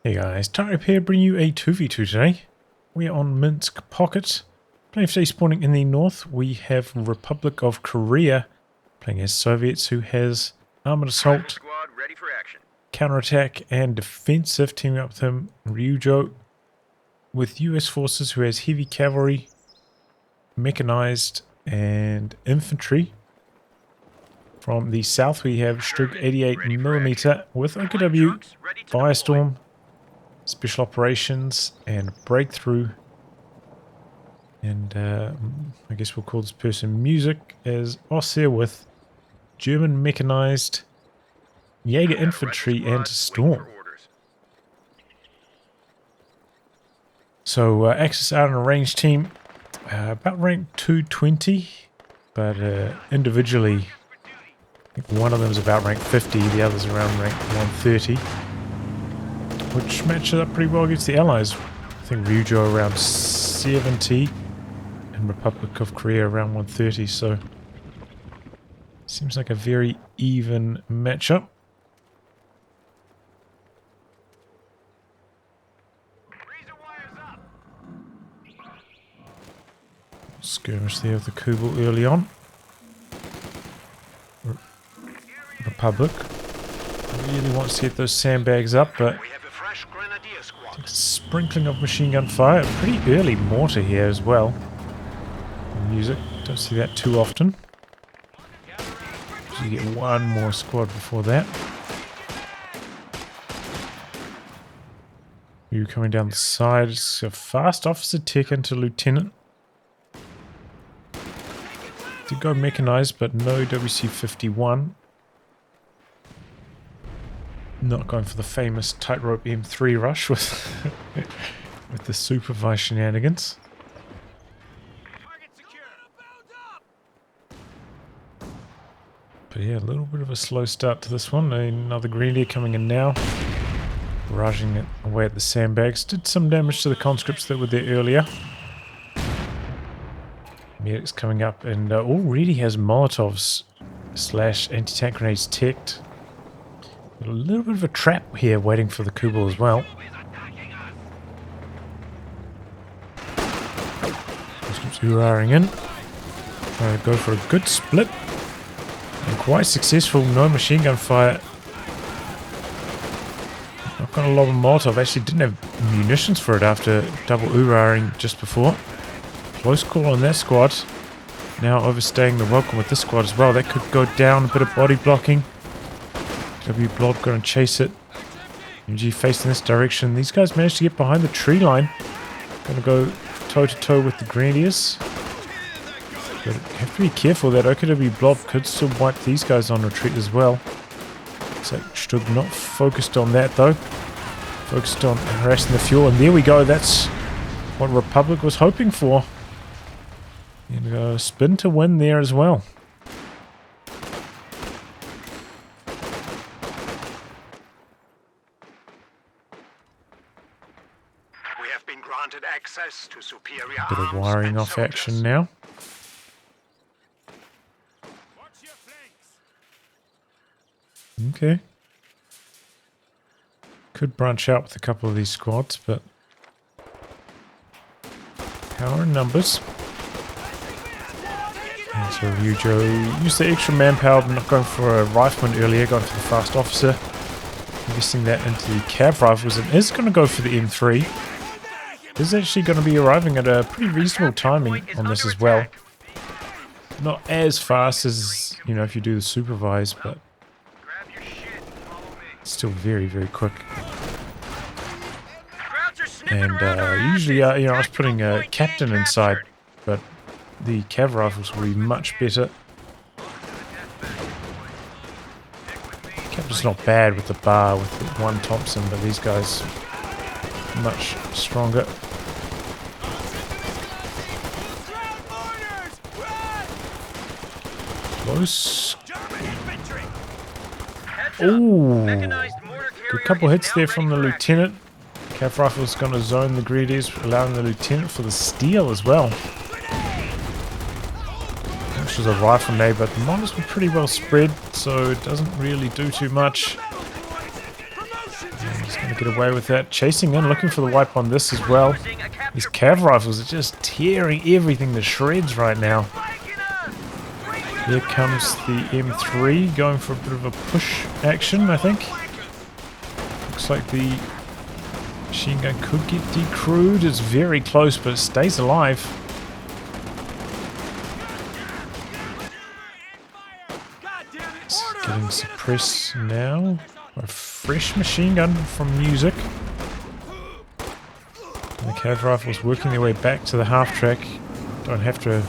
Hey guys, Tightrope here, bringing you a 2v2 today. We are on Minsk Pocket. Playing today spawning in the north, we have Republic of Korea playing as Soviets, who has armored assault, counterattack and defensive. Teaming up with him, RyuJou, with US forces, who has heavy cavalry, mechanized and infantry. From the south we have Stug88mm with OKW, Firestorm, Special Operations and Breakthrough, and I guess we'll call this person Music, as Ostheer with German Mechanized, Jaeger Infantry and Storm. So Axis out on a range team, about rank 220, but individually I think one of them is about rank 50, the other's around rank 130. Which matches up pretty well against the allies. I think RyuJou around 70 and Republic of Korea around 130, so seems like a very even matchup. Skirmish there with the Kubel early on. Republic really wants to get those sandbags up, but sprinkling of machine gun fire. Pretty early mortar here as well. Music, don't see that too often. So you get one more squad before that. You coming down the side. It's a fast officer tech into lieutenant. Did go mechanized, but no WC-51. Not going for the famous tightrope M3 rush with with the supervised shenanigans. But yeah, a little bit of a slow start to this one. Another Grenadier coming in now, barraging it away at the sandbags. Did some damage to the conscripts that were there earlier. Medic's coming up and already has Molotovs / anti-tank grenades teched. A little bit of a trap here waiting for the Kubel as well. Conscripts hurrahing in. Trying to go for a good split. And quite successful. No machine gun fire. I've got a lot of Molotov. Actually didn't have munitions for it after double hurrahing just before. Close call on that squad. Now overstaying the welcome with this squad as well. That could go down. A bit of body blocking. W Blob going to chase it. MG facing this direction. These guys managed to get behind the tree line. Going to go toe to toe with the Grenadiers. But have to be careful. That OKW Blob could still wipe these guys on retreat as well. Looks like Stug not focused on that though. Focused on harassing the fuel. And there we go. That's what Republic was hoping for. And spin to win there as well. Access to superior bit of wiring off action now. Okay. Could branch out with a couple of these squads, but power and numbers. And so RyuJou used the extra manpower, but not going for a rifleman earlier, going for the fast officer. Investing that into the cav rifles, and is going to go for the M3. Is actually going to be arriving at a pretty reasonable timing on this as well. Not as fast as, you know, if you do the supervise, but still very, very quick. And usually, you know, I was putting a captain inside, but the cav rifles will be much better. Captain's not bad with the bar with the one Thompson, but these guys much stronger. Close. Ooh. Good couple hits there from the lieutenant. Cav rifle's going to zone the Grenadiers, allowing the lieutenant for the steal as well. Which was a rifle nade, but the models were pretty well spread, so it doesn't really do too much. And He's going to get away with that. Chasing in, looking for the wipe on this as well. These cav rifles are just tearing everything to shreds right now. Here comes the M3 going for a bit of a push action, I think. Looks like the machine gun could get decrewed. It's very close, but it stays alive. It's getting suppressed now. A fresh machine gun from Music. And the cav rifles working their way back to the half track. Don't have to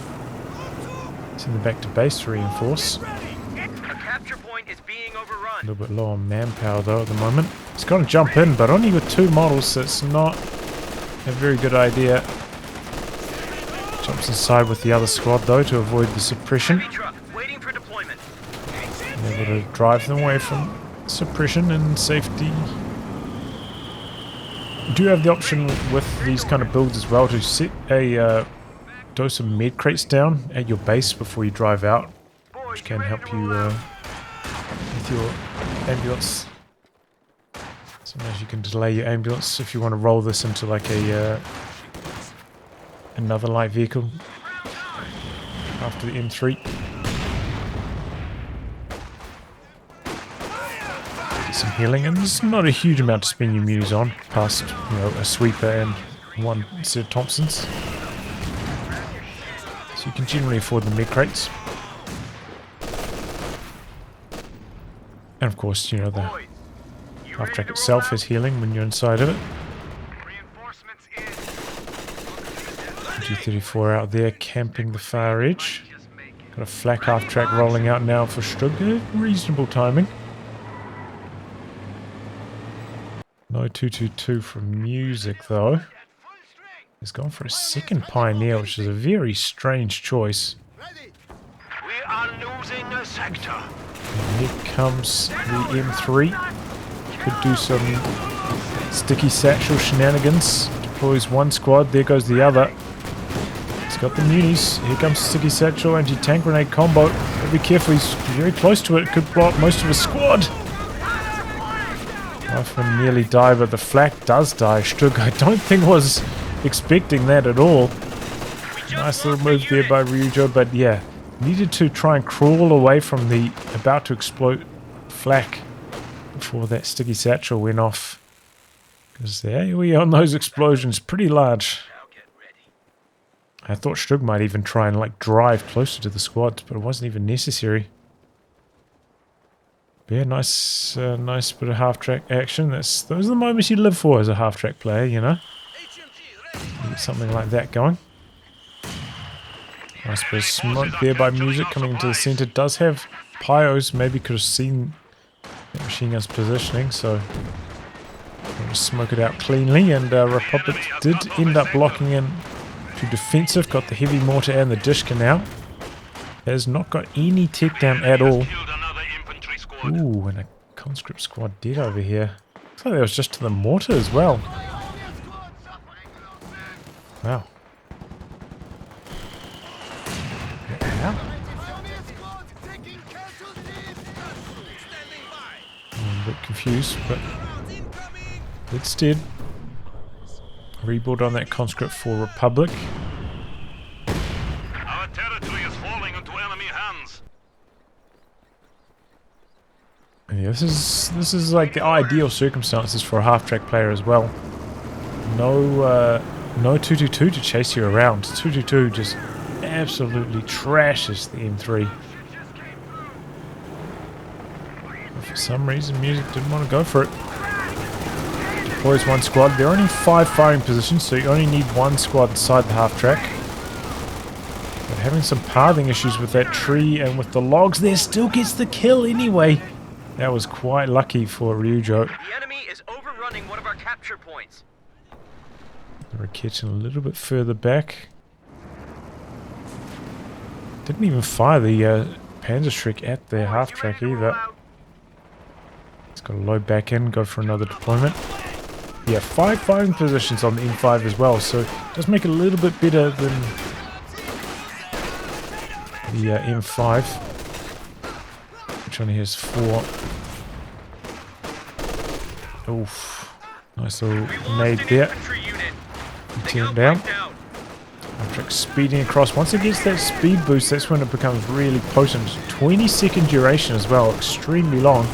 send them back to base to reinforce. A little bit low on manpower though at the moment. It's got to jump in, but only with 2 models, so it's not a very good idea. Jumps inside with the other squad though to avoid the suppression. And able to drive them away from suppression and safety. You do have the option with these kind of builds as well to set a dose of med crates down at your base before you drive out, which can help you with your ambulance. Sometimes you can delay your ambulance if you want to roll this into like a another light vehicle after the M3. Some healing, and there's not a huge amount to spend your munis on, past a sweeper and 1 set of Thompsons. So you can generally afford the med crates. And of course, the half track itself is healing when you're inside of it. G34 out there camping the far edge. Got a flak half track rolling out now for Stug. Reasonable timing. No 222 from Music though. He's gone for a second Pioneer, which is a very strange choice. We are losing a sector. And here comes the M3. Could do some sticky satchel shenanigans. Deploys 1 squad, there goes the other. He's got the munis. Here comes sticky satchel, anti-tank grenade combo. But be careful, he's very close to it. Could blow up most of his squad. Rifleman nearly died, but the flak does die. Stug, I don't think was expecting that at all. Nice little move there by RyuJou, but yeah, needed to try and crawl away from the about to explode flak before that sticky satchel went off. Because the AoE on those explosions pretty large. I thought Stug might even try and drive closer to the squad, but it wasn't even necessary. Yeah, nice bit of half-track action. Those are the moments you live for as a half-track player, You get something like that going. Nice bit of smoke there by Music coming into the center. Does have pyos, maybe could have seen that machine gun's positioning, so just smoke it out cleanly. And Republic did end up locking in to defensive. Got the heavy mortar and the dish canal. Has not got any tech down at all. Ooh, and a conscript squad dead over here. Looks like that was just to the mortar as well. Wow. I'm a bit confused, but it's dead. Rebuild on that conscript for Republic. Our territory is falling into enemy hands. Yeah, this is like the ideal circumstances for a half-track player as well. No 222 to chase you around. 222 just absolutely trashes the M3. But for some reason, Music didn't want to go for it. Deploys 1 squad. There are only 5 firing positions, so you only need 1 squad inside the half-track. But having some pathing issues with that tree and with the logs there, still gets the kill anyway. That was quite lucky for RyuJou. The enemy is overrunning one of our capture points. They're catching a little bit further back. Didn't even fire the Panzerschreck at their half-track either. It's got to load back in, go for another deployment. Yeah, 5 firing positions on the M5 as well, so it does make it a little bit better than the M5, which only has 4. Oof. Nice little nade there. Tear him down. After speeding across. Once it gets that speed boost, that's when it becomes really potent. 20-second duration as well. Extremely long.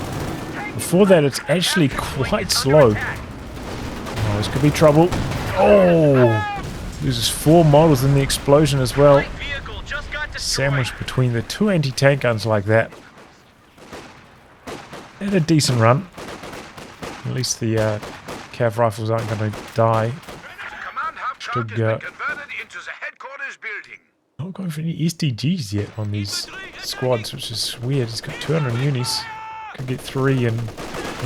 Before that, it's actually quite slow. Oh, this could be trouble. Oh! Loses 4 models in the explosion as well. Sandwiched between the 2 anti-tank guns like that. And a decent run. At least the cav rifles aren't going to die. Not going for any SDGs yet on these squads, which is weird. He's got 200 unis. Could get 3, and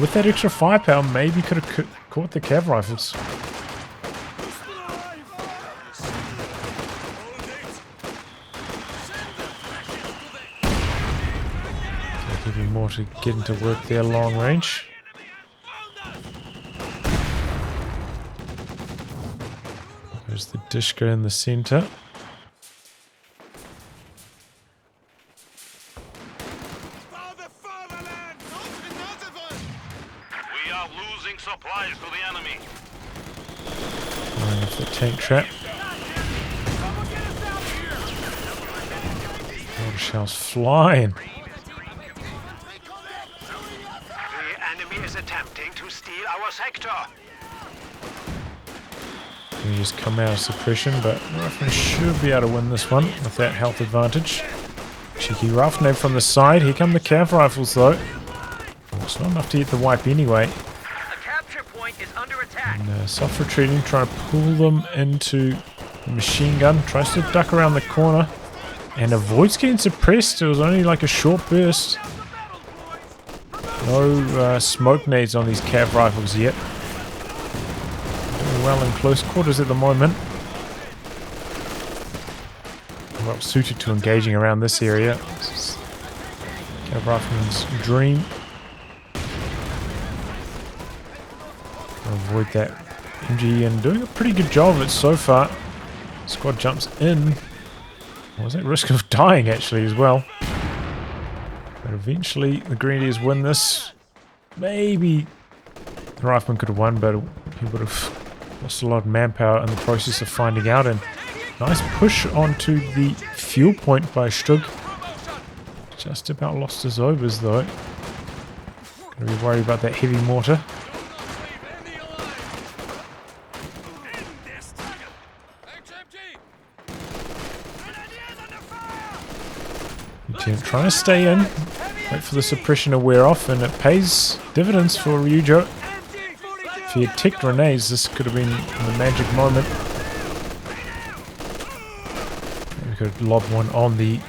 with that extra firepower, maybe could have caught the cav rifles. Give him more to get into work there long range. There's the Dishka in the center. We are losing supplies to the enemy. Firing off the tank trap. Water shells flying. The enemy is attempting to steal our sector. We just come out of suppression, but Ruffner should be able to win this one with that health advantage. Cheeky Ruffner from the side. Here come the cav rifles though. It's not enough to hit the wipe anyway. A capture point is under attack. And soft retreating, trying to pull them into the machine gun. Tries to duck around the corner and avoids getting suppressed. It was only like a short burst. No smoke nades on these cav rifles yet. Well in close quarters at the moment. Well suited to engaging around this area. This is Cav Rifleman's dream. Avoid that MG and doing a pretty good job of it so far. Squad jumps in. Was at risk of dying actually as well. But eventually the Grenadiers win this. Maybe the Rifleman could have won, but he would have lost a lot of manpower in the process of finding out. And nice push onto the fuel point by Stug. Just about lost his overs though. Gonna be worried about that heavy mortar. Trying to stay in, wait for the suppression to wear off, and it pays dividends for RyuJou. If he had ticked grenades, this could have been the magic moment. We could have lobbed one on the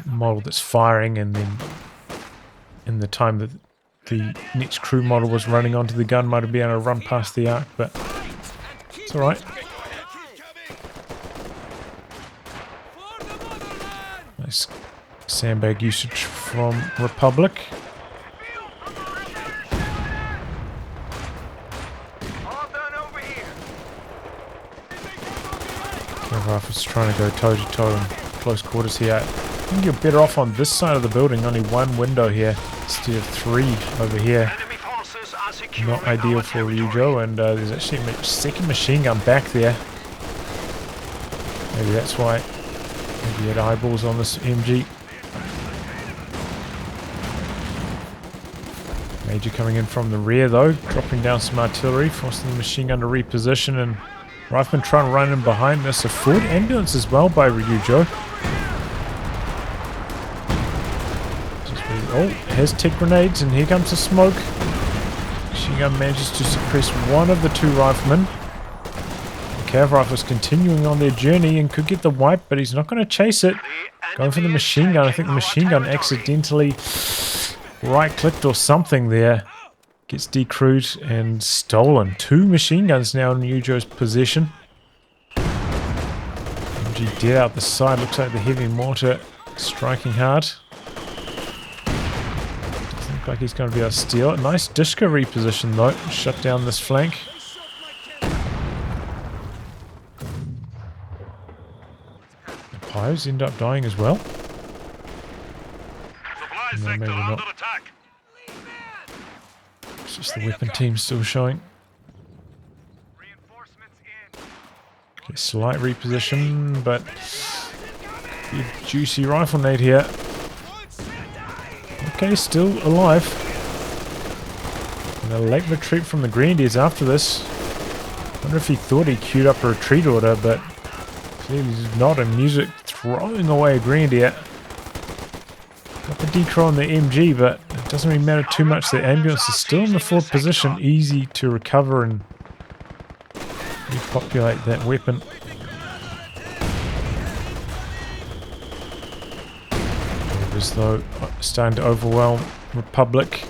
model that's firing, and then in the time that the next crew model was running onto the gun, might have been able to run past the arc, but it's alright. Nice sandbag usage from Republic. Cav Rifle's trying to go toe to toe in close quarters here. I think you're better off on this side of the building, only one window here instead of 3 over here. Not ideal for RyuJou, and there's actually a second machine gun back there. Maybe that's why. Maybe he had eyeballs on this MG. Major coming in from the rear though, dropping down some artillery, forcing the machine gun to reposition, and Rifleman trying to run in behind this. A forward ambulance as well by RyuJou. Oh, has tech grenades, and here comes the smoke. Machine gun manages to suppress one of the 2 riflemen. The Cav Rifle's continuing on their journey and could get the wipe, but he's not going to chase it. Going for the machine gun. I think the machine gun accidentally right-clicked or something there. Gets decrewed and stolen. 2 machine guns now in RyuJou's possession. MG dead out the side. Looks like the heavy mortar striking hard. Doesn't look like he's going to be able to steal it. Nice Dishka reposition though. Shut down this flank. The Pyros end up dying as well. No, maybe not. It's just the weapon team still showing. Okay, slight reposition, but big juicy rifle nade here. Okay, still alive. And a late retreat from the Grenadiers after this. Wonder if he thought he queued up a retreat order, but clearly did not. And Music throwing away a Grenadier. Got the decro on the MG, but it doesn't really matter too much. The ambulance is still in the fourth position, easy to recover and repopulate that weapon. As though starting to overwhelm Republic.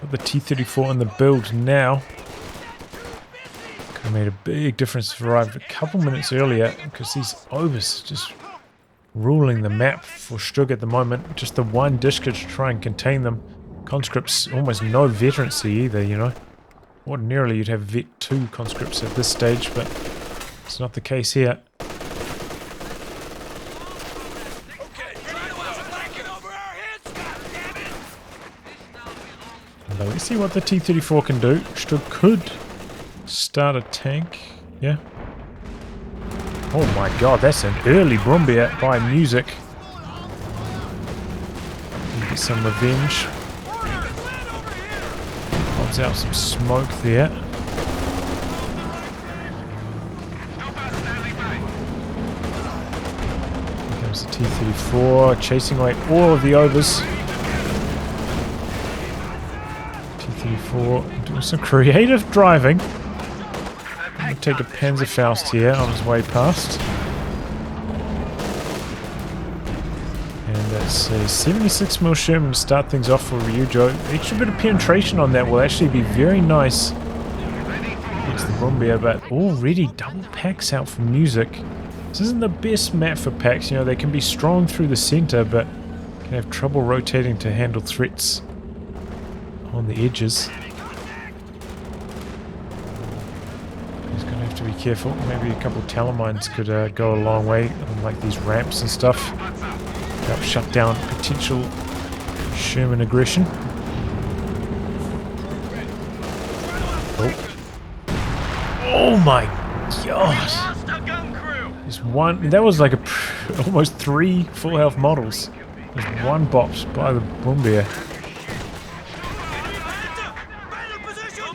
Got the T-34 in the build now. Could have made a big difference if arrived a couple minutes earlier, because these overs just ruling the map for Stug at the moment. Just the one Dishka to try and contain them. Conscripts, almost no veterancy either, you know. Ordinarily you'd have Vet 2 conscripts at this stage, but it's not the case here. Now let's see what the T-34 can do. Stug could start a tank. Yeah. Oh my god, that's an early Brumbier by Music. Get some revenge. Pops out some smoke there. Here comes the T-34, chasing away all of the overs. T-34 doing some creative driving. I'm going to take a Panzerfaust here on his way past. And that's a 76mm Sherman to start things off for RyuJou. Extra bit of penetration on that will actually be very nice against the Brumbier, but already double packs out for Music. This isn't the best map for packs, you know, they can be strong through the center, but can have trouble rotating to handle threats on the edges. He's going to have to be careful. Maybe a couple of Talamines could go a long way on like these ramps and stuff. Help shut down potential Sherman aggression. Oh my god! There's one. That was like almost 3 full health models. There's one bopped by the Brumbier.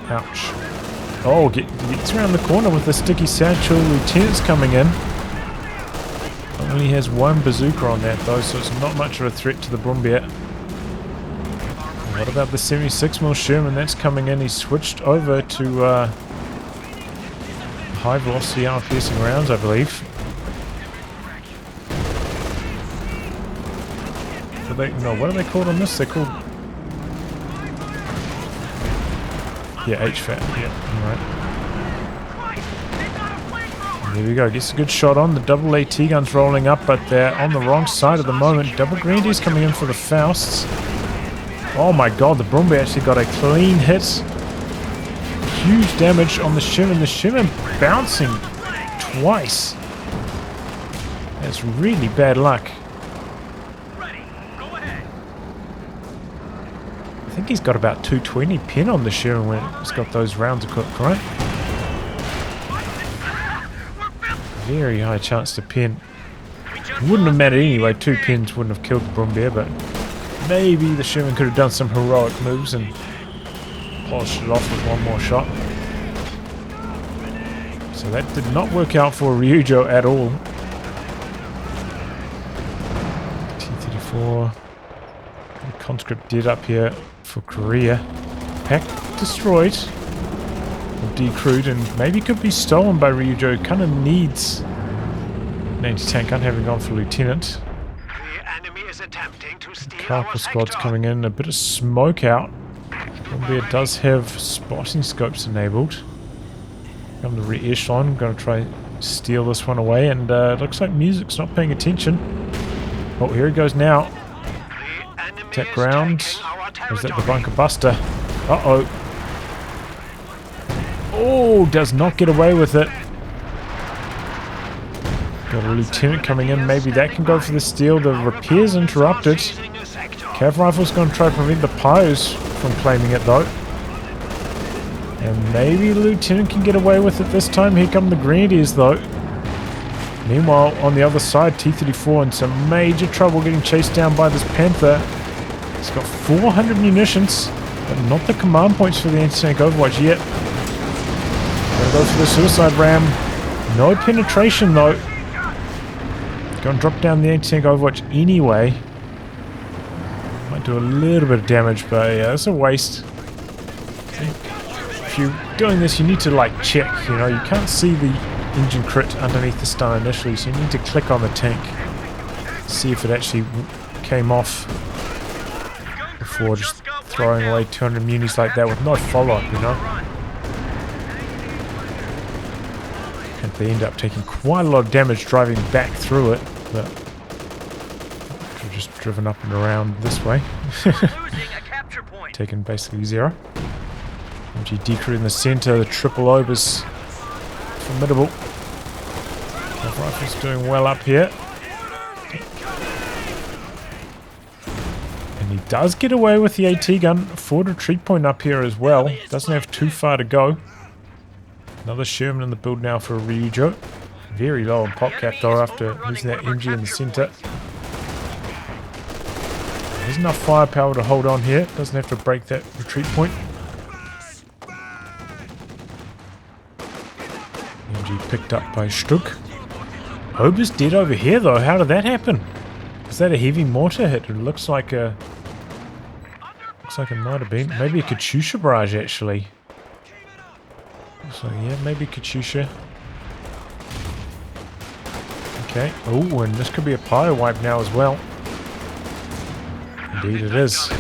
Ouch. Oh, gets around the corner with the sticky satchel. Lieutenant's coming in. Only has one bazooka on that though, so it's not much of a threat to the Brumbier. What about the 76mm Sherman? That's coming in. He's switched over to high velocity armor piercing rounds, I believe. No, what are they called on this? They're called... Yeah, HFAT. Yeah, alright. There we go. Gets a good shot on. The double AT guns rolling up, but they're on the wrong side at the moment. Double Grenadiers coming in for the Fausts. Oh my god, the Brumbier actually got a clean hit. Huge damage on the Sherman. The Sherman bouncing twice. That's really bad luck. I think he's got about 220 pin on the Sherman when it's got those rounds equipped, right? Very high chance to pin. Wouldn't have mattered anyway. 2 pins wouldn't have killed the Brumbier, but maybe the Sherman could have done some heroic moves and polished it off with one more shot. So that did not work out for RyuJou at all. T-34. Conscript dead up here for Korea. Pack destroyed. Or decrewed, and maybe could be stolen by RyuJou. Kind of needs an anti-tank gun, having gone for Lieutenant. The enemy is attempting to steal Carpal squad's coming in. A bit of smoke out. Brumbier does have spotting scopes enabled. Come the rear echelon. I'm going to try steal this one away, and looks like Music's not paying attention. Oh, here he goes now. Attack ground. Or is that the bunker buster? Uh-oh. Oh, does not get away with it. Got a lieutenant coming in. Maybe that can go for the steal. The repair's interrupted. Cav rifle's going to try to prevent the pyros from claiming it though. And maybe the Lieutenant can get away with it this time. Here come the Grenadiers though. Meanwhile, on the other side, T-34 in some major trouble getting chased down by this Panther. He's got 400 munitions, but not the command points for the anti-tank Overwatch yet. Gonna go for the suicide ram. No penetration though. Gonna drop down the anti-tank Overwatch anyway. Might do a little bit of damage, but yeah, it's a waste. If you're doing this, you need to like check, you know, you can't see the engine crit underneath the stun initially, so you need to click on the tank, see if it actually came off before just throwing away 200 munis like that with no follow-up, you know. And they end up taking quite a lot of damage driving back through it, but they're just driven up and around this way. Taken basically 0. MG Decru in the center, the triple overs. Formidable. The rifle's doing well up here. And he does get away with the AT gun. Forward retreat point up here as well. Doesn't have too far to go. Another Sherman in the build now for RyuJou. Very low on pop cap though after losing that MG in the center. There's enough firepower to hold on here. Doesn't have to break that retreat point. MG picked up by Stug. Ober's dead over here though. How did that happen? Is that a heavy mortar hit? It looks like a... Looks like it might have been. Maybe a Katyusha barrage actually. So yeah, maybe Katyusha. Okay. Oh, and this could be a pyro wipe now as well. Indeed it is.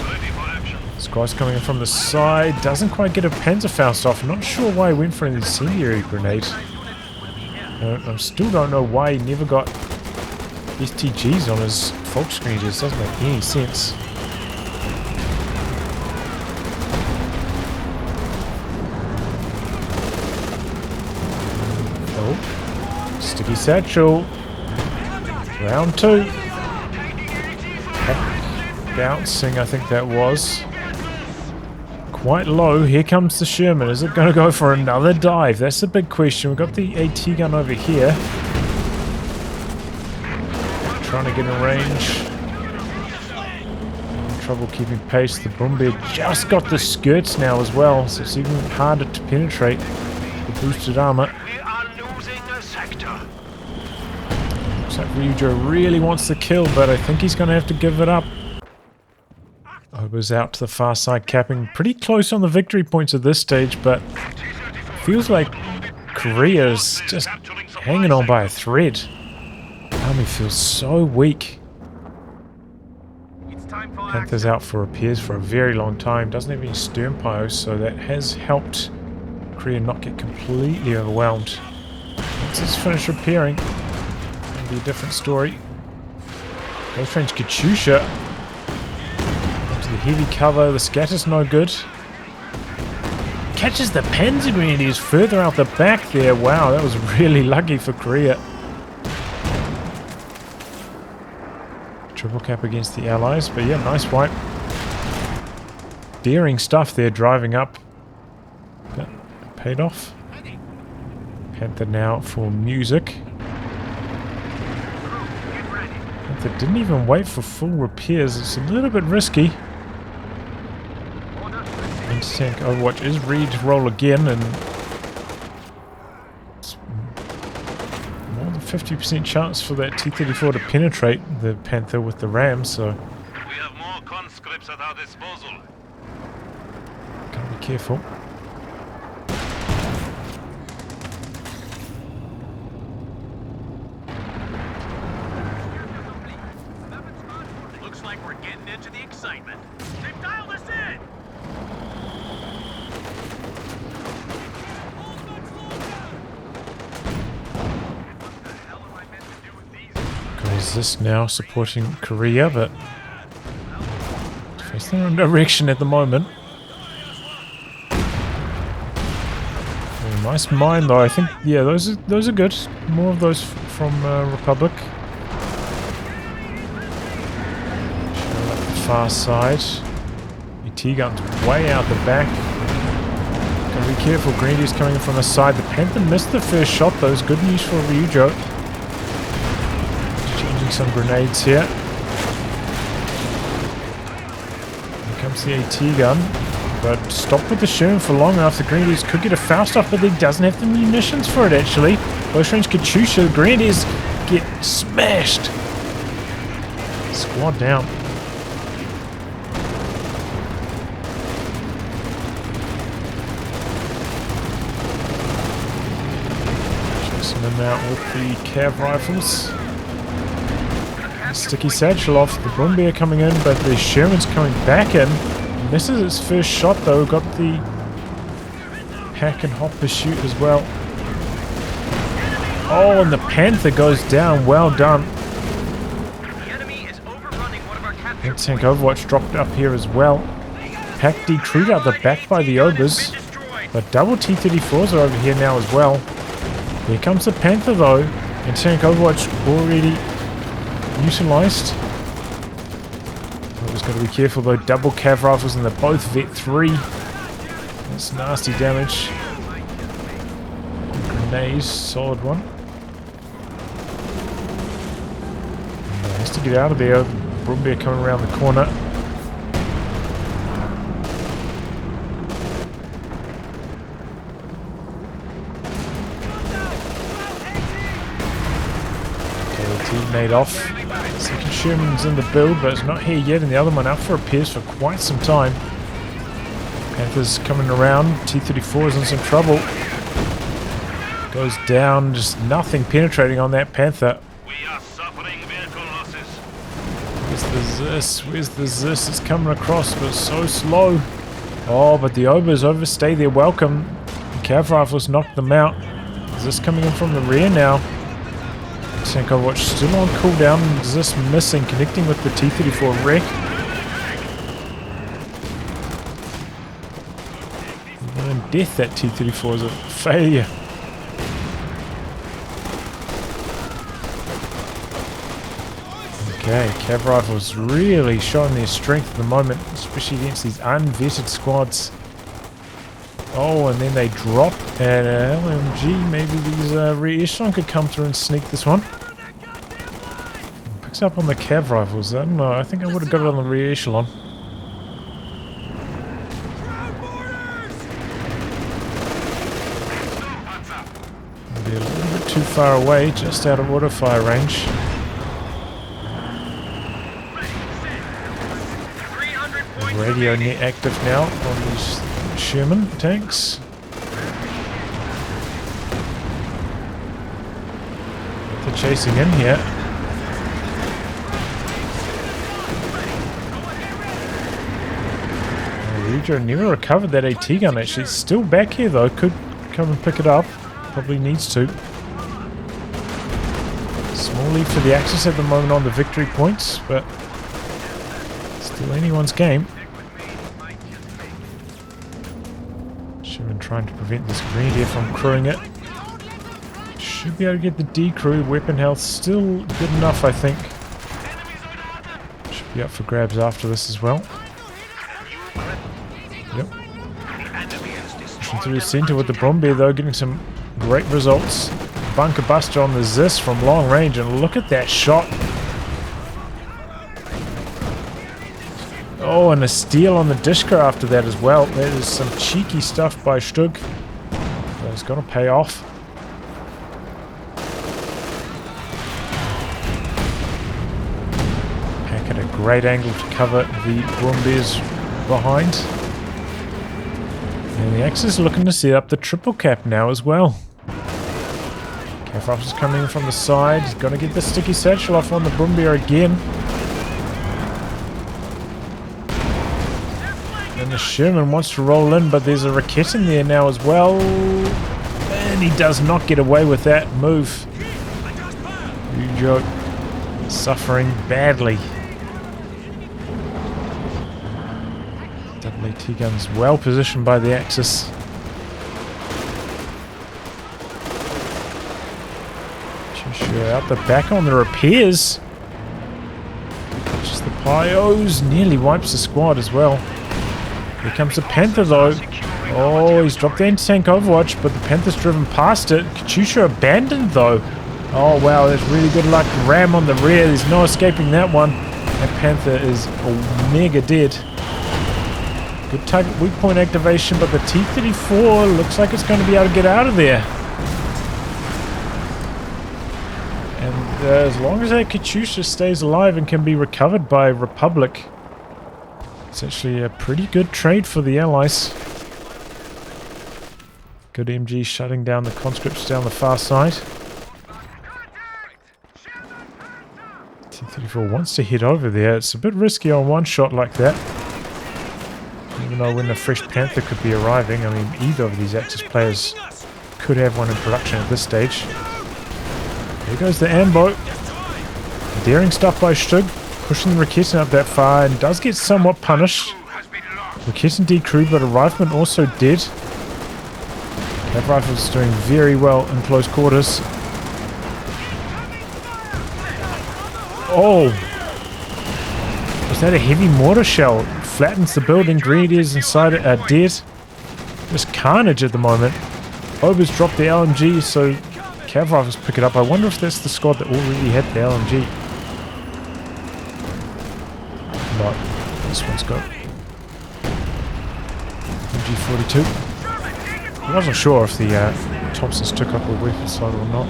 Squad's coming in from the side. Doesn't quite get a Panzerfaust off. I'm not sure why he went for an incendiary grenade. I still don't know why he never got STGs on his Volkskrieger. It doesn't make any sense. Oh. Sticky satchel. Round 2. Bouncing, I think that was. Quite low. Here comes the Sherman. Is it going to go for another dive? That's the big question. We've got the AT gun over here. Trying to get in range. Trouble keeping pace. The Brumbeer just got the skirts now as well, so it's even harder to penetrate the boosted armor. We are losing a sector. Looks like RyuJou really wants the kill, but I think he's going to have to give it up. Ober's out to the far side, capping pretty close on the victory points at this stage, but feels like Korea's just hanging on by a thread. Army feels so weak. Panther's out for repairs for a very long time. Doesn't have any stern pyros, so that has helped Korea not get completely overwhelmed. Once it's finished repairing, it'll be a different story. Close range Katyusha. The heavy cover, the scatter's no good. Catches the Panzer Grenadiers further out the back there. Wow, that was really lucky for Korea. Triple cap against the Allies, but yeah, nice wipe. Daring stuff there, driving up. But paid off. Panther now for music. Panther didn't even wait for full repairs. It's a little bit risky. Anti-tank Overwatch is ready to roll again, and it's more than 50% chance for that T-34 to penetrate the Panther with the ram, so We have more conscripts at our disposal. gotta be careful. Looks like we're getting into the excitement. They've dialed us in. Is this now supporting Korea, but face their own direction at the moment. Oh, nice mine though. I think yeah, those are good. More of those from Republic. Show up the far side. ET gun's way out the back. Gotta be careful, Grenadier's coming in from the side. The Panther missed the first shot though. It's good news for RyuJou. Changing some grenades here. Here comes the AT gun. But stop with the Sherman for long enough. The Grenadiers could get a Faust off, but he doesn't have the munitions for it actually. Close range Katyusha. The Grenadiers get smashed. Squad down. Them out with the cav rifles. Sticky satchel off. The Brumbier coming in, but the Sherman's coming back in. Misses its first shot though. Got the pack and hop pursuit as well. Oh, and the Panther goes down. Well done. And tank Overwatch dropped up here as well. Pack decrewed out the back by the Obers, but double T-34s are over here now as well. Here comes the Panther though, and tank Overwatch already utilised. Always got to be careful though, double cav rifles and they're both Vet 3. That's nasty damage. Grenades, solid one. And has to get out of there. Brumbier coming around the corner. Teammate off. Second Sherman's in the build, but it's not here yet, and the other one up for repairs for quite some time. Panther's coming around. T-34 is in some trouble. Goes down, just nothing penetrating on that Panther. We are suffering vehicle losses. Where's the Zis? Where's the Zis? It's coming across, but so slow. Oh, but the Obers overstay their welcome. The cav rifles knocked them out. Zis coming in from the rear now. Tank Overwatch still on cooldown. Zis missing, connecting with the T-34 wreck. And death, that T-34 is a failure. Okay, cav rifles really showing their strength at the moment, especially against these unvetted squads. Oh, and then they drop at LMG. Maybe these rear echelon could come through and sneak this one. Picks up on the cav rifles. I don't know. I think I would have got it on the rear echelon. Be a little bit too far away, just out of auto fire range. Radio net active now on these Sherman tanks. They're chasing in here. RyuJou never recovered that AT gun actually. It's still back here though. Could come and pick it up. Probably needs to. Small lead for the Axis at the moment on the victory points, but still anyone's game. Sherman trying to prevent this Grenadier from crewing it. Should be able to get the decrew. Weapon health still good enough, I think. Should be up for grabs after this as well. Yep. Pushing through the centre with the Brumbier though, getting some great results. Bunker buster on the Zis from long range, and look at that shot. Oh, and a steal on the Dishka after that as well. That is some cheeky stuff by Stug. So it's going to pay off. Pack at a great angle to cover the Brumbiers behind. And the Axis looking to set up the triple cap now as well. Cav rifles coming in from the side. He's going to get the sticky satchel off on the Brumbier again. And the Sherman wants to roll in, but there's a Rakit in there now as well. And he does not get away with that move. RyuJou suffering badly. Double AT guns well positioned by the Axis. Out the back on the repairs. Just the Pyos. Nearly wipes the squad as well. Here comes the Panther though. Oh, he's dropped the anti-tank Overwatch, but the Panther's driven past it. Katyusha abandoned though. Oh wow, that's really good luck. Ram on the rear, there's no escaping that one. That Panther is mega dead. Good target weak point activation, but the T-34 looks like it's going to be able to get out of there. And as long as that Katyusha stays alive and can be recovered by Republic, it's actually a pretty good trade for the Allies. Good MG shutting down the conscripts down the far side. T-34 wants to head over there. It's a bit risky on one shot like that. Even though when the fresh Panther could be arriving, I mean, either of these Axis players could have one in production at this stage. There goes the ambo. Daring stuff by Stug, pushing the Raketen up that far, and does get somewhat punished. Raketen decrewed, but a rifleman also dead. That rifle's doing very well in close quarters. Oh! Was that a heavy mortar shell? Flattens the building. Grenadiers inside it are dead. Just carnage at the moment. Ober's dropped the LMG, so Cav rifles pick it up. I wonder if that's the squad that already had the LMG. No, this one's got MG42. I wasn't sure if the Thompsons took up a weapon slot or not.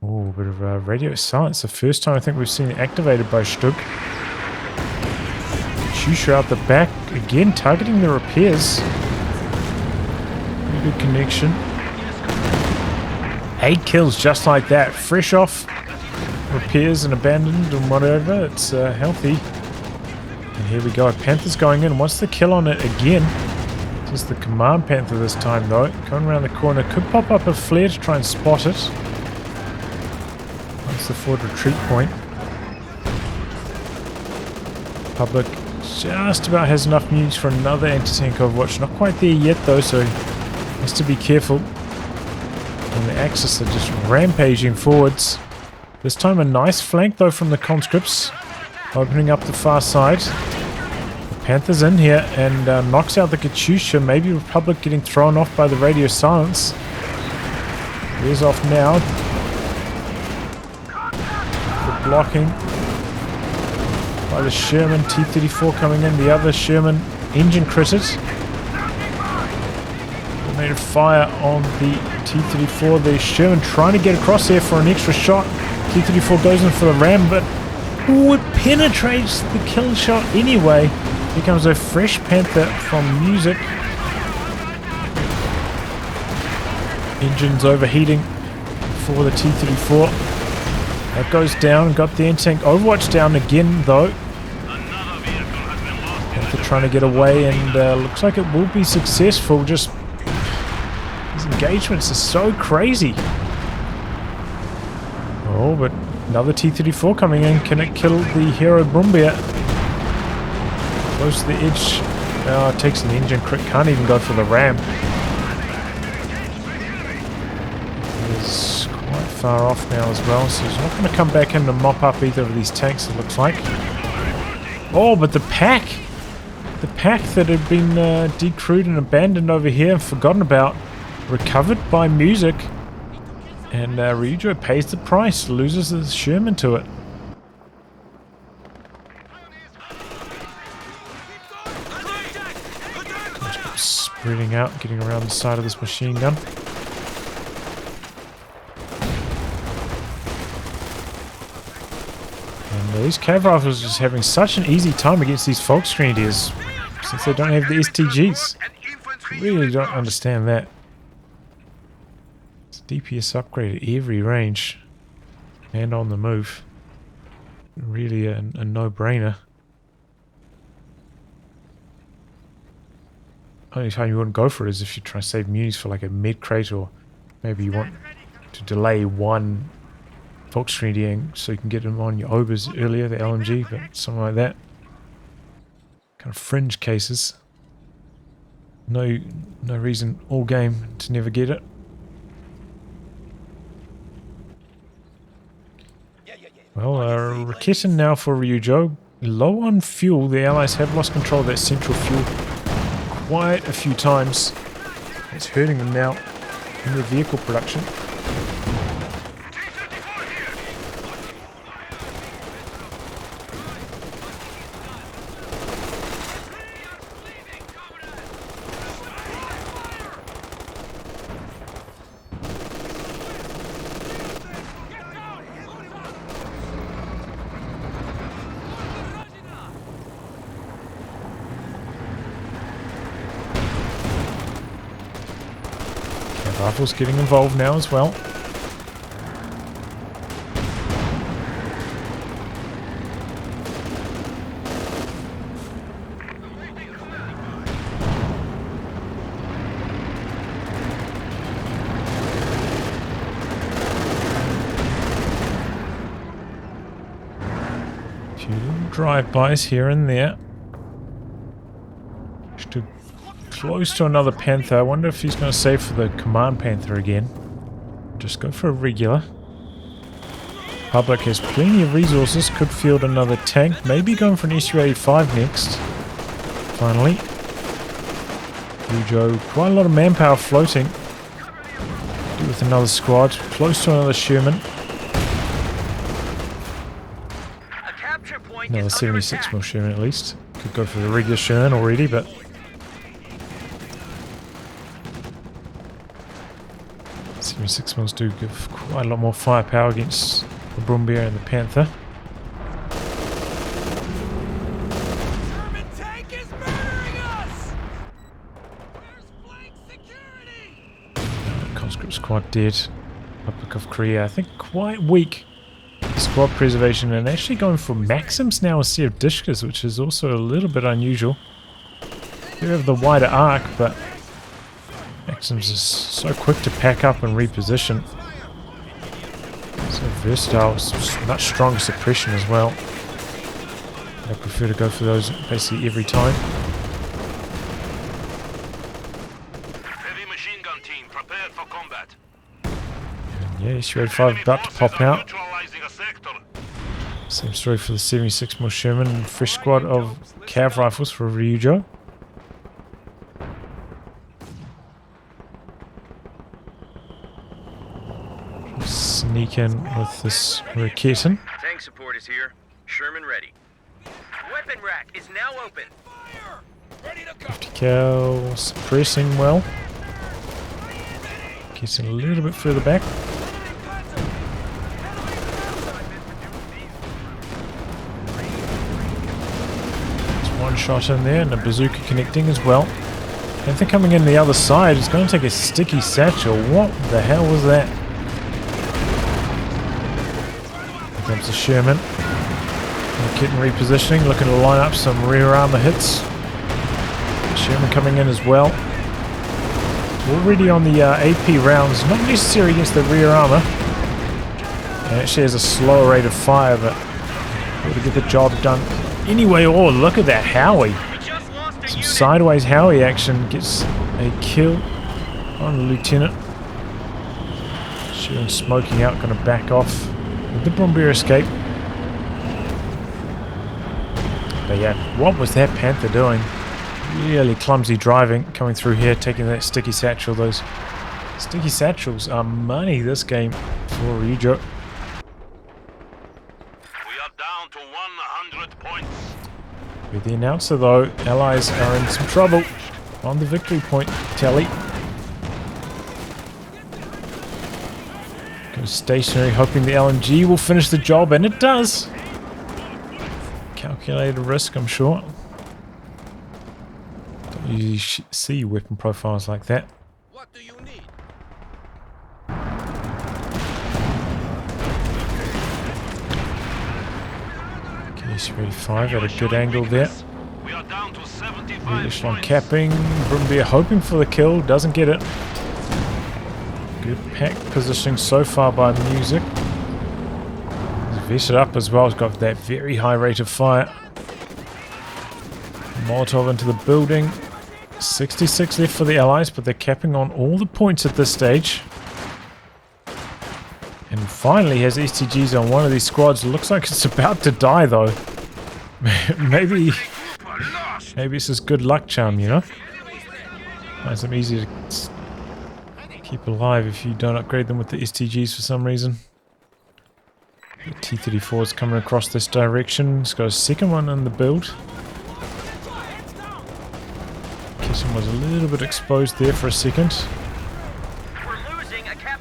Oh, a bit of radio silence. The first time I think we've seen it activated by Stug. Katyusha out the back again, targeting the repairs. Pretty good connection. 8 kills just like that, fresh off repairs and abandoned and whatever. It's healthy. And here we go. Panther's going in. Wants the kill on it again. Just the command Panther this time though. Going around the corner. Could pop up a flare to try and spot it. That's the forward retreat point. Public just about has enough munitions for another anti-tank Overwatch. Not quite there yet though, so has to be careful. And the Axis are just rampaging forwards. This time a nice flank though from the conscripts. Opening up the far side. The Panther's in here and knocks out the Katyusha. Maybe Republic getting thrown off by the radio silence. He's off now. The blocking by the Sherman. T-34 coming in. The other Sherman engine critted. Made a fire on the T-34. The Sherman trying to get across there for an extra shot. T-34 goes in for the ram, but ooh, it penetrates the kill shot anyway. Here comes a fresh Panther from Music. Engines overheating for the T-34. That goes down. Got the anti-tank Overwatch down again though. Panther trying to get away and looks like it will be successful. Just these engagements are so crazy. Oh, but another T-34 coming in. Can it kill the Hero Brumbier? Close to the edge. Oh, it takes an engine crit. Can't even go for the ram. He's quite far off now as well, so he's not going to come back in to mop up either of these tanks, it looks like. Oh, but the pack! The pack that had been decrewed and abandoned over here and forgotten about, recovered by Music. And RyuJou pays the price, loses the Sherman to it. Spreading out, getting around the side of this machine gun. And these cav rifles are just having such an easy time against these Volksgrenadiers since they don't have the STGs. Really don't understand that. DPS upgrade at every range and on the move. Really a no-brainer. Only time you wouldn't go for it is if you try to save munis for like a mid crate, or maybe you want to delay one Volksgrenadier so you can get them on your Obers earlier, the LMG, but something like that. Kind of fringe cases. No reason all game to never get it. Well, Raketen now for RyuJou. low on fuel. The Allies have lost control of that central fuel quite a few times. It's hurting them now in their vehicle production. Rifles getting involved now as well. A few little drive-bys here and there. Just close to another Panther. I wonder if he's going to save for the Command Panther again. Just go for a regular. Public has plenty of resources. Could field another tank. Maybe going for an SU-85 next. Finally. RyuJou, quite a lot of manpower floating. Do with another squad. Close to another Sherman. Another 76mm Sherman at least. Could go for the regular Sherman already, but... 76mm do give quite a lot more firepower against the Brumbier and the Panther. German tank is murdering us! Where's flank security? Conscript's quite dead. Republic of Korea, I think quite weak. Squad preservation and actually going for Maxims now instead of Dishkas, which is also a little bit unusual. They have the wider arc, but Maxims is so quick to pack up and reposition. So versatile, much stronger suppression as well. I prefer to go for those basically every time. Heavy machine gun team prepared for combat. And yeah, SU-85 about to pop out. Neutralizing a sector. Same story for the 76mm Sherman and fresh squad of Cav rifles for RyuJou. Sneak in with this Raketin. Tank support is here. Sherman ready. Weapon rack is now open. Fire! Ready to go! 50 cal, suppressing well. Getting a little bit further back. There's one shot in there and a bazooka connecting as well. Panther coming in the other side is going to take a sticky satchel. What the hell was that? Here comes the Sherman. Getting repositioning, looking to line up some rear armor hits. Sherman coming in as well. Already on the AP rounds, not necessary against the rear armor. And actually has a slower rate of fire, but able to get the job done anyway. Oh, look at that Howie. Some sideways Howie action, gets a kill on the lieutenant. Sherman smoking out, going to back off with the Brumbier escape. But yeah, what was that Panther doing? Really clumsy driving coming through here, taking that sticky satchel. Those sticky satchels are money this game for RyuJou. We are down to 100 points. With the announcer though, Allies are in some trouble on the victory point tally. Goes stationary, hoping the LMG will finish the job, and it does. Calculated risk, I'm sure. Don't usually see weapon profiles like that. What do you need? KC-85 at a good angle there. We are down to 75 Echelon points. capping. Brumbier hoping for the kill, doesn't get it. Good pack positioning so far by Music. He's vested up as well, he's got that very high rate of fire. Molotov into the building. 66 left for the Allies, but they're capping on all the points at this stage. And finally has STGs on one of these squads. Looks like it's about to die though. maybe it's his good luck charm, you know? Makes them easy to keep alive if you don't upgrade them with the STGs for some reason. The T-34 is coming across this direction. It's got a second one in the build. Kitchen was a little bit exposed there for a second.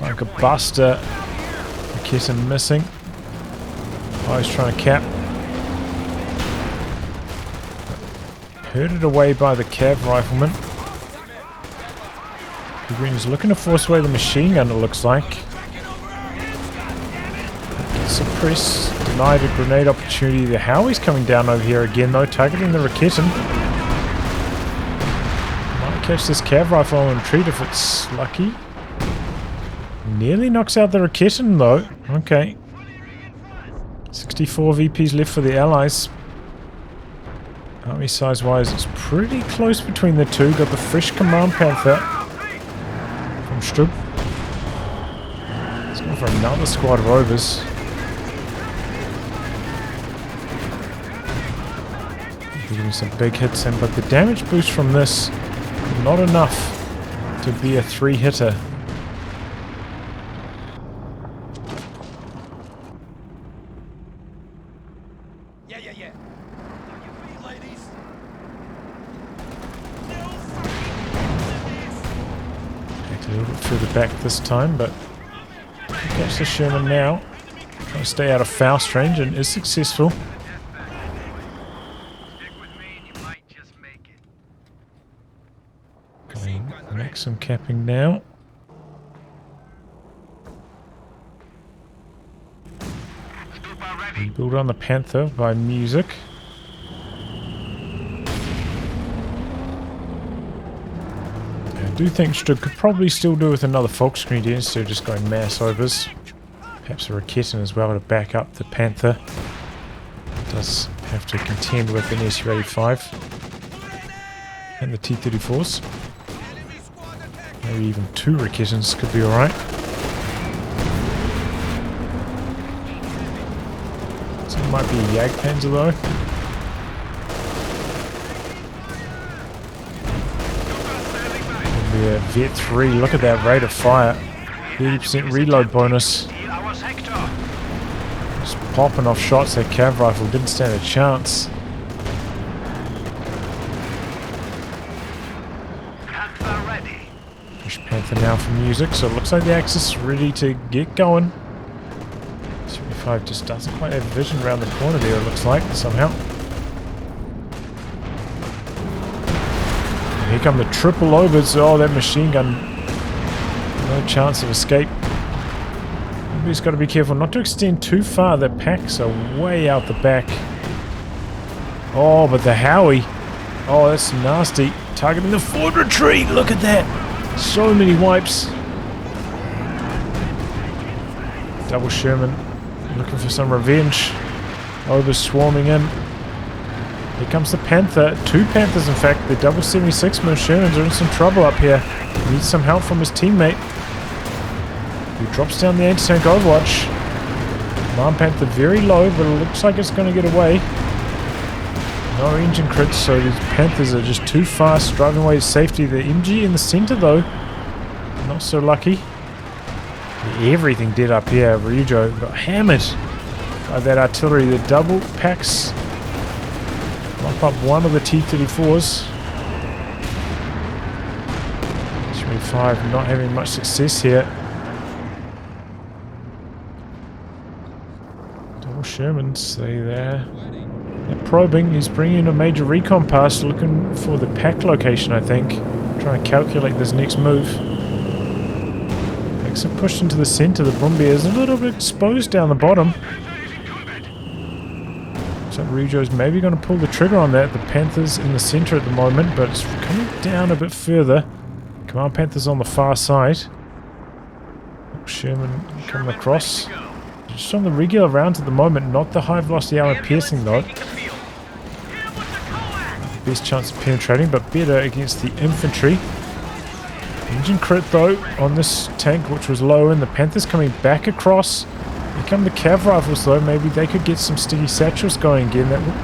Like a buster. Kitchen missing. Oh, he's trying to cap. Herded away by the cav rifleman. The Green is looking to force away the machine gun, it looks like. Suppress. Denied a grenade opportunity. The Howie's coming down over here again though, targeting the Raketin. Might catch this cav rifle and retreat if it's lucky. Nearly knocks out the Raketin though. Okay. 64 VPs left for the Allies. Army size wise, it's pretty close between the two. Got the fresh Command Panther from Stug. It's going for another squad of rovers. Getting some big hits in, but the damage boost from this, not enough to be a 3-hitter. Yeah. On your feet, ladies. Back a little bit further back this time, but catch the Sherman now. Trying to stay out of Faust range and is successful. Going maximum capping now. Build on the Panther by music. I do think Stug could probably still do with another Volkskrieger here instead of just going mass overs. Perhaps a Raketin as well to back up the Panther. It does have to contend with an SU-85 and the T-34s. Maybe even 2 Raketins could be alright. Might be a Jagdpanzer though. Could be a Vet 3. Look at that rate of fire. 30% reload bonus. Just popping off shots. That cav rifle didn't stand a chance. Push Panther now for music, so it looks like the Axis is ready to get going. Just doesn't quite have vision around the corner there, it looks like, somehow. And here come the triple overs. Oh, that machine gun. No chance of escape. He's got to be careful not to extend too far. The packs are way out the back. Oh, but the Howie. Oh, that's nasty. Targeting the forward retreat. Look at that. So many wipes. Double Sherman. Looking for some revenge. Over swarming in. Here comes the Panther. 2 Panthers, in fact. The double 76mm Shermans are in some trouble up here. He needs some help from his teammate, who drops down the anti-tank overwatch. Command Panther very low, but it looks like it's going to get away. No engine crits, so these Panthers are just too fast, driving away to safety. The MG in the center, though, not so lucky. Everything did up here. RyuJou got hammered by that artillery. The double packs lock up one of the T-34s. 25 not having much success here. Double Shermans, they're probing. He's bringing in a major recon pass, looking for the pack location, I think. Trying to calculate this next move. So pushed into the center. The Brumbier is a little bit exposed down the bottom. So RyuJou's maybe going to pull the trigger on that. The Panther's in the center at the moment, but it's coming down a bit further. Command Panther's on the far side. Sherman coming across. Just on the regular rounds at the moment, not the high velocity armor piercing though. Best chance of penetrating, but better against the infantry. Engine crit though on this tank, which was low, and the Panther's coming back across. Here come the cav rifles though. Maybe they could get some sticky satchels going again. That would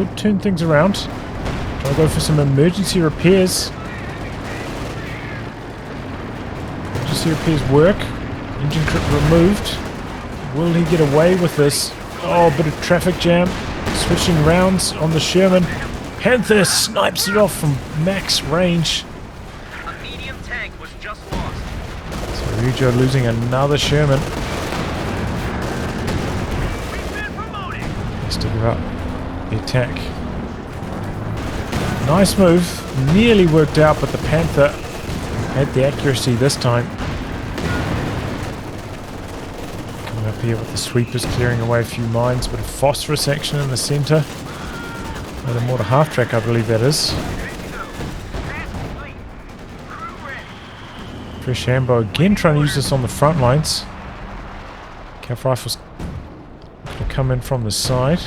could turn things around. I'll go for some emergency repairs. Emergency repairs work. Engine clip removed. Will he get away with this? Oh, bit of traffic jam. Switching rounds on the Sherman. Panther snipes it off from max range. A medium tank was just lost. So RyuJou losing another Sherman. Let's dig her up. The attack. Nice move. Nearly worked out, but the Panther had the accuracy this time. Coming up here with the sweepers, clearing away a few mines. Bit of phosphorus action in the centre. The mortar half track, I believe that is. Fresh ammo again, trying to use this on the front lines. Cav rifles going to come in from the side.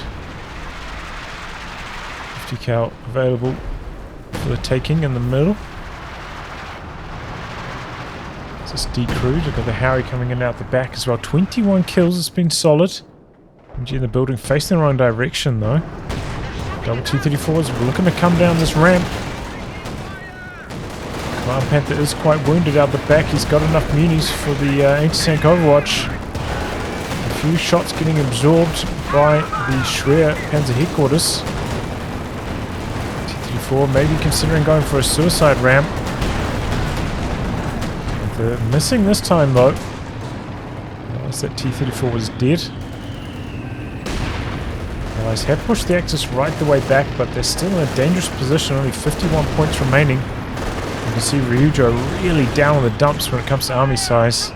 50 cal available for the taking in the middle. It's just decrewed. We've got the Howie coming in out the back as well. 21 kills, it's been solid. MG in the building, facing the wrong direction though. Double T-34s looking to come down this ramp. Command Panther is quite wounded out the back. He's got enough munis for the anti-tank overwatch. A few shots getting absorbed by the Schwer Panzer headquarters. T-34 maybe considering going for a suicide ramp. They're missing this time though. Unless that T-34 was dead. Allies have pushed the Axis right the way back, but they're still in a dangerous position, only 51 points remaining. You can see RyuJou really down in the dumps when it comes to army size.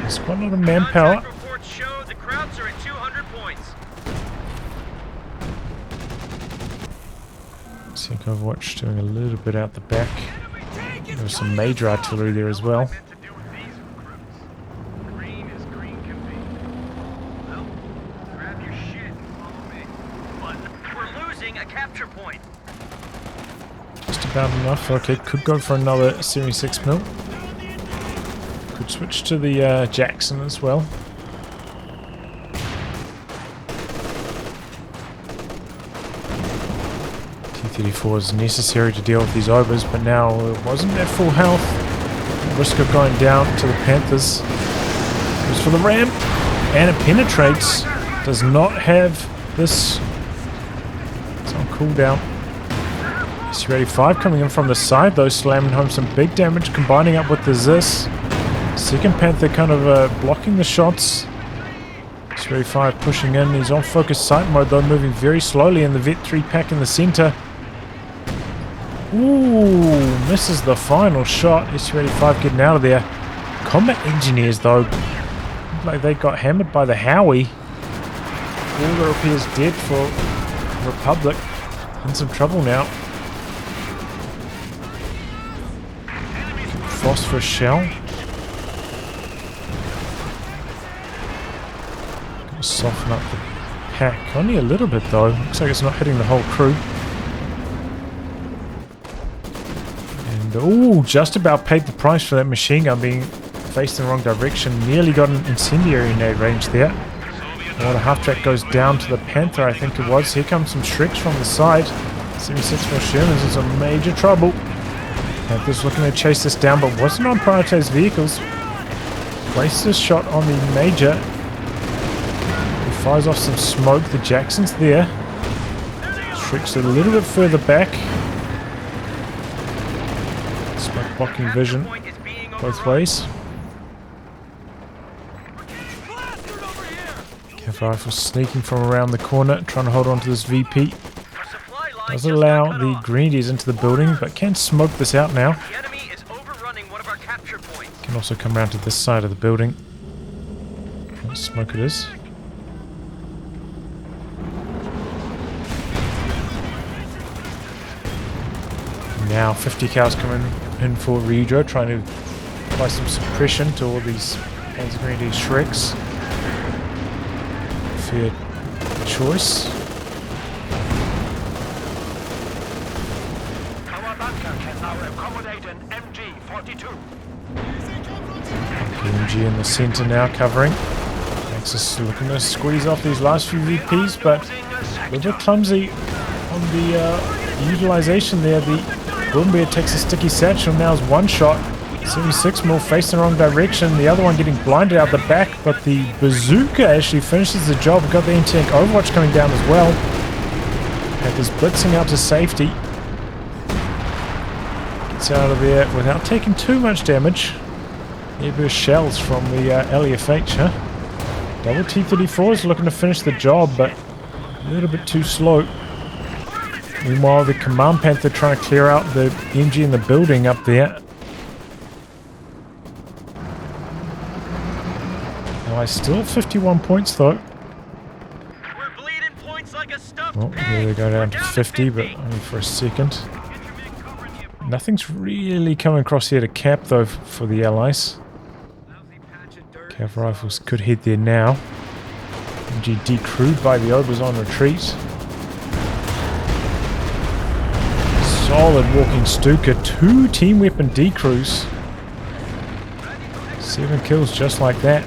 There's quite a lot of manpower. Reports show the Krauts are at 200 points. Sync Overwatch doing a little bit out the back. There was some major artillery there as well. About enough. Okay, could go for another Series 6 mil. Could switch to the Jackson as well. T-34 is necessary to deal with these overs, but now it wasn't at full health. Risk of going down to the Panthers. Goes for the ramp, and it penetrates. Does not have this. It's on cooldown. Su-85 coming in from the side though, slamming home some big damage, combining up with the Zis. Second Panther kind of blocking the shots. Su-85 pushing in, he's on focus sight mode though, moving very slowly in the Vet 3 pack in the centre. Ooh, misses the final shot. Su-85 getting out of there. Combat engineers though, look like they got hammered by the Howie. All the repairs dead for Republic. In some trouble now. Phosphorus shell. Gonna soften up the pack. Only a little bit though. Looks like it's not hitting the whole crew. And oh, just about paid the price for that machine gun being faced in the wrong direction. Nearly got an incendiary nade range there. Well, the half track goes down to the Panther, I think it was. Here comes some Shreks from the side. 76 for Shermans is in major trouble. Panther's looking to chase this down, but wasn't on prioritized vehicles. Wastes a shot on the Major. He fires off some smoke. The Jackson's there. Shreks a little bit further back. Smoke blocking vision both ways. Cav rifle sneaking from around the corner, trying to hold on to this VP. Does allow the Grenadiers into the building, but can smoke this out now. The enemy is overrunning one of our capture points. Can also come around to this side of the building. What smoke it is. Now 50 cows coming in for RyuJou, trying to apply some suppression to all these Panzer Grenadier Shreks. Fair choice. MG in the centre now covering. Axis looking to squeeze off these last few VPs, but a little bit clumsy on the utilization there. The Boombear takes a sticky satchel, now is one shot. 76mm facing the wrong direction, the other one getting blinded out the back, but the bazooka actually finishes the job. We've got the anti-tank Overwatch coming down as well. Panthers blitzing out to safety. Gets out of there without taking too much damage. Airburst shells from the LEFH, huh? Double T-34s looking to finish the job, but a little bit too slow. Meanwhile, the Command Panther trying to clear out the MG in the building up there. Still 51 points though. We're bleeding points like a stuffed Oh, here they go down to 50, but only for a second. Nothing's really coming across here to cap though for the Allies. Cav rifles could head there now. MG decrewed by the Obers on retreat. Solid walking Stuka, 2 team weapon decrews. 7 kills just like that.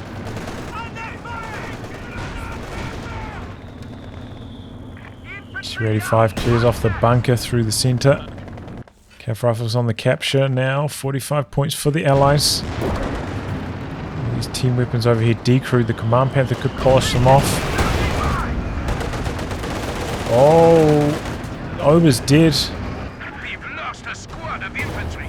Su-85 clears off the bunker through the centre. Cav rifles on the capture now. 45 points for the Allies. These team weapons over here decrewed. The Command Panther could polish them off. Oh, Ober's dead. We've lost a squad of infantry.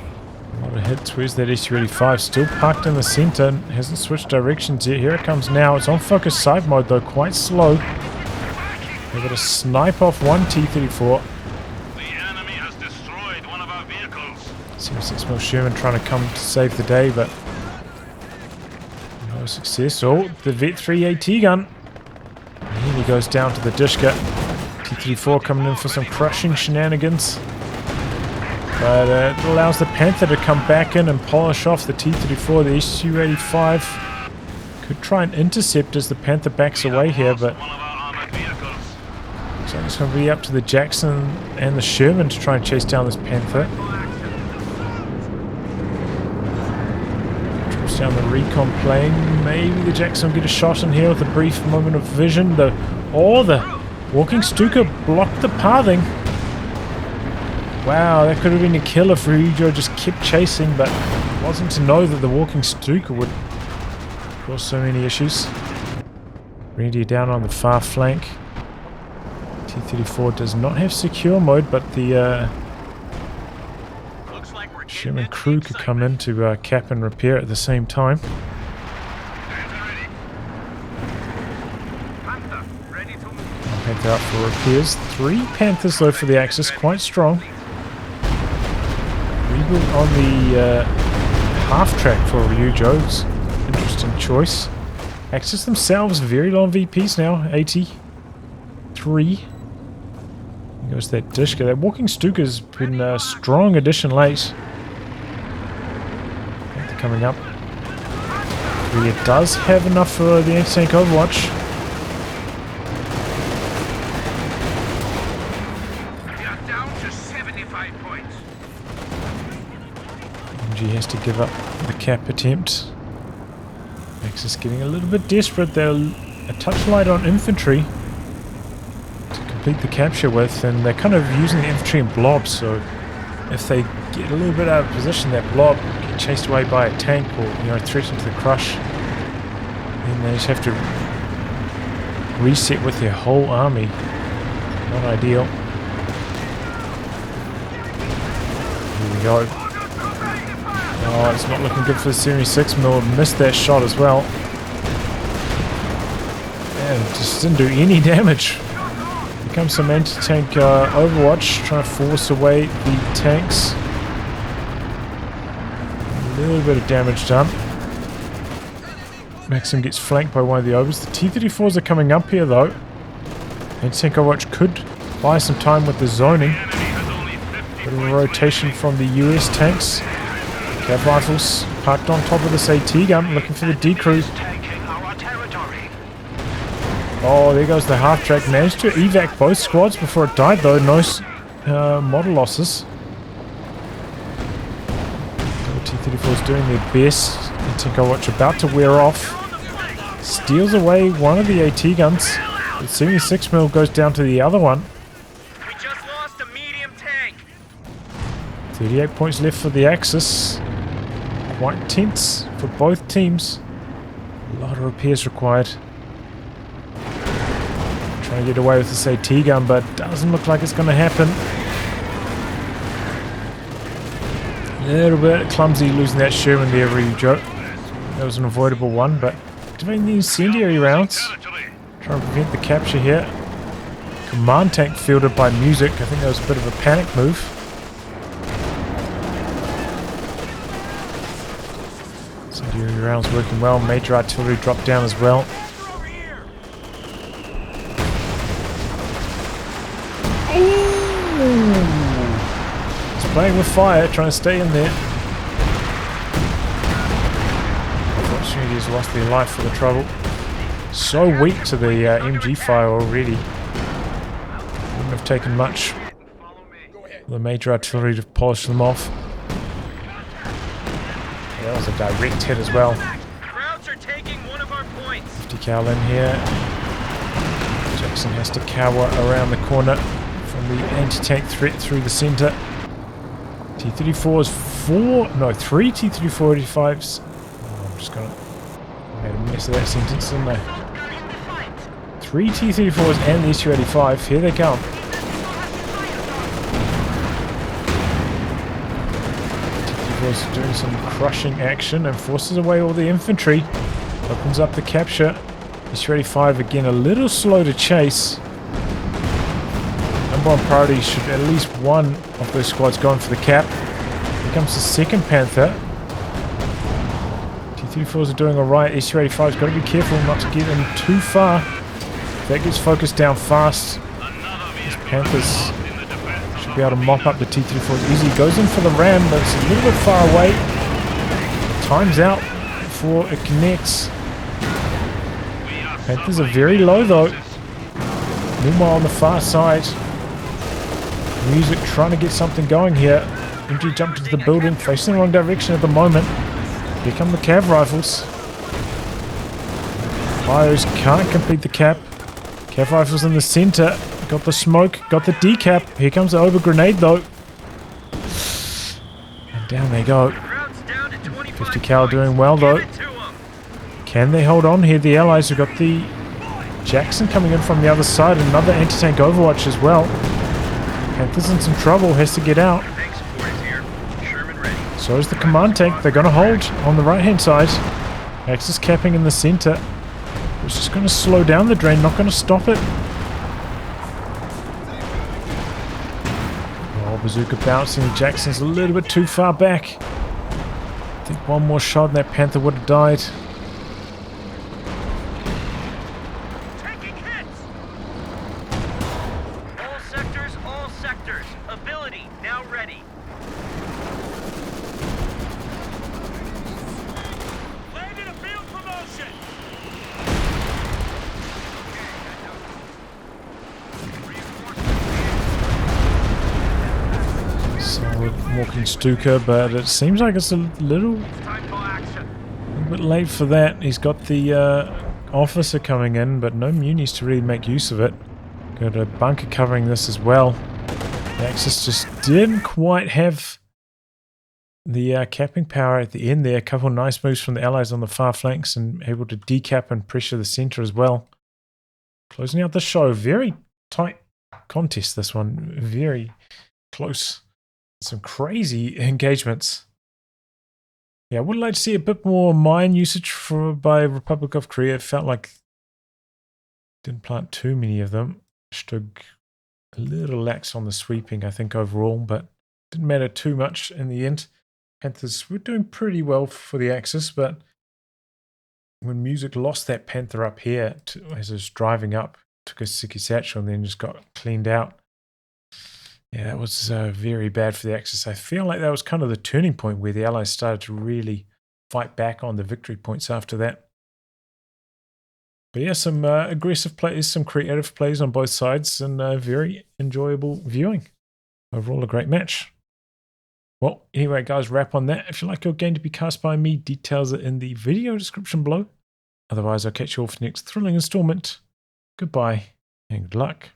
A lot of hits. Where's that Su-85? Still parked in the centre. Hasn't switched directions yet. Here it comes now. It's on focus side mode though. Quite slow. They've got a snipe off one T-34. The enemy has destroyed one of our vehicles. 76mm Sherman trying to come to save the day, but no success. Oh, the Vet 3 AT gun. And he goes down to the Dishka. T-34 coming in for some crushing shenanigans. But it allows the Panther to come back in and polish off the T-34. The Su-85 could try and intercept as the Panther backs away here, but so it's going to be up to the Jackson and the Sherman to try and chase down this Panther. Drops down the recon plane. Maybe the Jackson will get a shot in here with a brief moment of vision. The walking Stuka blocked the pathing. Wow, that could have been a kill if RyuJou just kept chasing, but wasn't to know that the walking Stuka would cause so many issues. Reindeer down on the far flank. T-34 does not have secure mode, but the Sherman crew could come in to cap and repair at the same time. Panther out for repairs. 3 Panthers though for the Axis, quite strong. Rebuild on the half track for RyuJou's interesting choice. Axis themselves very long VPs now, 83. Goes that Dishka. That walking Stuka's been a strong addition late. Panther coming up. It does have enough for the anti-tank Overwatch. We are down to 75 points. MG has to give up the cap attempt. Axis getting a little bit desperate. They're a touch light on infantry the capture with, and they're kind of using the infantry in blobs, so if they get a little bit out of position, that blob get chased away by a tank or threatened to the crush, then they just have to reset with their whole army. Not ideal. Here we go. Oh, it's not looking good for the 76mm. Missed that shot as well. And just didn't do any damage. Comes some anti-tank Overwatch, trying to force away the tanks. A little bit of damage done. Maxim gets flanked by one of the Obers. The T-34s are coming up here though. Anti-tank Overwatch could buy some time with the zoning. Bit of a rotation from the US tanks. Cav rifles parked on top of this AT gun, looking for the decrew. Oh, there goes the half track. Managed to evac both squads before it died though. No model losses. The T-34 is doing their best. Anti-tank Overwatch about to wear off. steals away one of the AT guns. The 76mm goes down to the other one. We just lost a medium tank. 38 points left for the Axis. Quite tense for both teams. A lot of repairs required. Trying to get away with this AT gun, but doesn't look like it's going to happen. A little bit clumsy losing that Sherman there, RyuJou. That was an avoidable one, but activating the incendiary rounds. Trying to prevent the capture here. Command tank fielded by Music. I think that was a bit of a panic move. Incendiary rounds working well. Major artillery dropped down as well. He's playing with fire, trying to stay in there. Unfortunately, he's lost their life for the trouble. So weak to the MG fire already. Wouldn't have taken much for the major artillery to polish them off. Yeah, that was a direct hit as well. Krauts are taking one of our points. 50 cal in here. Jackson has to cower around the corner from the anti-tank threat through the center. T-34's 3 T-3485s. Oh, I'm just gonna made a mess of that sentence, didn't I? 3 T-34s and the Su-85. Here they come. T-34's doing some crushing action and forces away all the infantry. Opens up the capture. Su-85 again a little slow to chase. Number one priority should at least one of those squads going for the cap. Here comes the second Panther. T-34s are doing alright. Su-85's got to be careful not to get in too far. If that gets focused down fast, these Panthers should be able to mop up the T-34s easy. Goes in for the ram, but it's a little bit far away. Time's out before it connects. Panthers are very low though. Meanwhile on the far side, Music trying to get something going here. MG jumped into the building, facing the wrong direction at the moment. Here come the cav rifles. Bios can't complete the cap. Cav rifles in the center. Got the smoke, got the decap. Here comes the over grenade though. And down they go. 50 cal doing well though. Can they hold on here? The Allies have got the Jackson coming in from the other side. Another anti-tank overwatch as well. Panthers in some trouble. Has to get out. So is the command tank. They're going to hold on the right-hand side. Axis capping in the center. It's just going to slow down the drain. Not going to stop it. Oh, bazooka bouncing. Jackson's a little bit too far back. I think one more shot and that Panther would have died. All sectors. Ability now ready. Landed a field promotion. Solid walking Stuka, but it seems like it's a little bit late for that. He's got the officer coming in, but no munis to really make use of it. Got a bunker covering this as well. The Axis just didn't quite have the capping power at the end there. A couple of nice moves from the Allies on the far flanks and able to decap and pressure the center as well. Closing out the show. Very tight contest, this one. Very close. Some crazy engagements. Yeah, I would like to see a bit more mine usage by Republic of Korea. It felt like didn't plant too many of them. Stug a little lax on the sweeping, I think, overall, but didn't matter too much in the end. Panthers were doing pretty well for the Axis, but when Music lost that Panther up here as it was driving up, took a Siki Satchel and then just got cleaned out. Yeah, that was very bad for the Axis. I feel like that was kind of the turning point where the Allies started to really fight back on the victory points after that. But yeah, some aggressive plays, some creative plays on both sides, and very enjoyable viewing. Overall, a great match. Well, anyway, guys, wrap on that. If you'd like your game to be cast by me, details are in the video description below. Otherwise, I'll catch you all for the next thrilling installment. Goodbye and good luck.